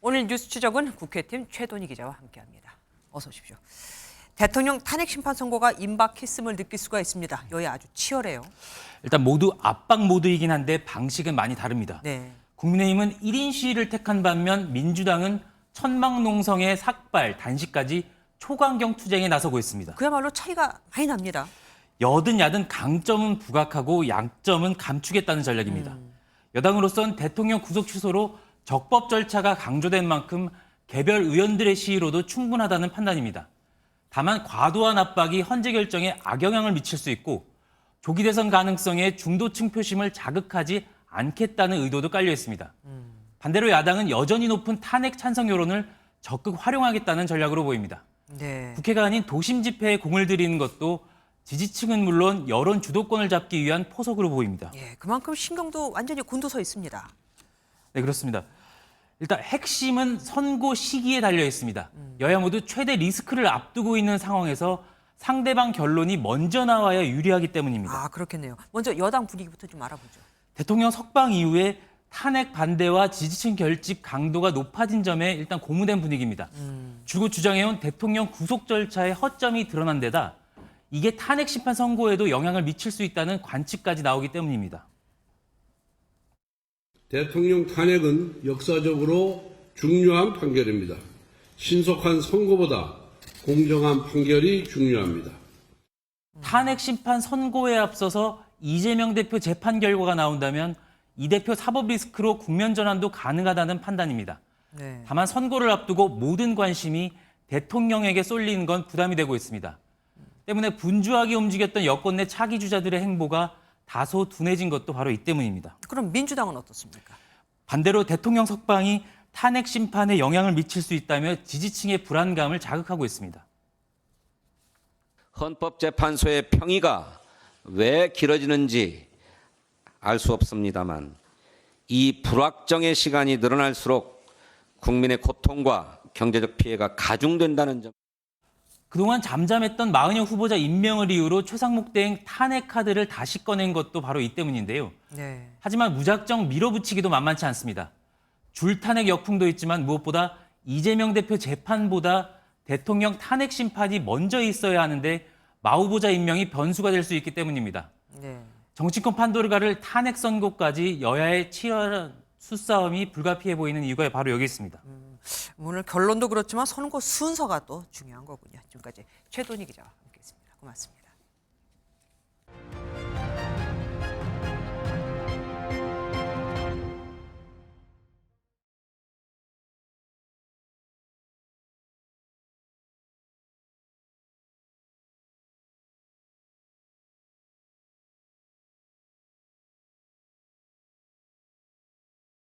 오늘 뉴스 추적은 국회팀 최돈희 기자와 함께합니다. 어서 오십시오. 대통령 탄핵 심판 선고가 임박했음을 느낄 수가 있습니다. 여야 아주 치열해요. 일단 모두 압박 모드이긴 한데 방식은 많이 다릅니다. 네. 국민의힘은 1인 시위를 택한 반면 민주당은 천막농성의 삭발, 단식까지 초강경 투쟁에 나서고 있습니다. 그야말로 차이가 많이 납니다. 여든 야든 강점은 부각하고 양점은 감추겠다는 전략입니다. 여당으로선 대통령 구속 취소로 적법 절차가 강조된 만큼 개별 의원들의 시위로도 충분하다는 판단입니다. 다만 과도한 압박이 헌재 결정에 악영향을 미칠 수 있고 조기 대선 가능성에 중도층 표심을 자극하지 않겠다는 의도도 깔려 있습니다. 반대로 야당은 여전히 높은 탄핵 찬성 여론을 적극 활용하겠다는 전략으로 보입니다. 네. 국회가 아닌 도심 집회에 공을 들이는 것도 지지층은 물론 여론 주도권을 잡기 위한 포석으로 보입니다. 예, 그만큼 신경도 완전히 곤두서 있습니다. 네, 그렇습니다. 일단 핵심은 선고 시기에 달려 있습니다. 여야 모두 최대 리스크를 앞두고 있는 상황에서 상대방 결론이 먼저 나와야 유리하기 때문입니다. 아, 그렇겠네요. 먼저 여당 분위기부터 좀 알아보죠. 대통령 석방 이후에 탄핵 반대와 지지층 결집 강도가 높아진 점에 일단 고무된 분위기입니다. 줄곧 주장해온 대통령 구속 절차의 허점이 드러난 데다 이게 탄핵 심판 선고에도 영향을 미칠 수 있다는 관측까지 나오기 때문입니다. 대통령 탄핵은 역사적으로 중요한 판결입니다. 신속한 선고보다 공정한 판결이 중요합니다. 탄핵 심판 선고에 앞서서 이재명 대표 재판 결과가 나온다면 이 대표 사법 리스크로 국면 전환도 가능하다는 판단입니다. 네. 다만 선고를 앞두고 모든 관심이 대통령에게 쏠리는 건 부담이 되고 있습니다. 때문에 분주하게 움직였던 여권 내 차기 주자들의 행보가 다소 둔해진 것도 바로 이 때문입니다. 그럼 민주당은 어떻습니까? 반대로 대통령 석방이 탄핵 심판에 영향을 미칠 수 있다며 지지층의 불안감을 자극하고 있습니다. 헌법재판소의 평의가 왜 길어지는지 알 수 없습니다만 이 불확정의 시간이 늘어날수록 국민의 고통과 경제적 피해가 가중된다는 점. 그동안 잠잠했던 마은영 후보자 임명을 이유로 최상목 대행 탄핵 카드를 다시 꺼낸 것도 바로 이 때문인데요. 네. 하지만 무작정 밀어붙이기도 만만치 않습니다. 줄탄핵 역풍도 있지만 무엇보다 이재명 대표 재판보다 대통령 탄핵 심판이 먼저 있어야 하는데 마 후보자 임명이 변수가 될 수 있기 때문입니다. 네. 정치권 판도르가를 탄핵 선고까지 여야의 치열한 수싸움이 불가피해 보이는 이유가 바로 여기 있습니다. 오늘 결론도 그렇지만 선거 순서가 또 중요한 거군요. 지금까지 최돈희 기자와 함께했습니다. 고맙습니다.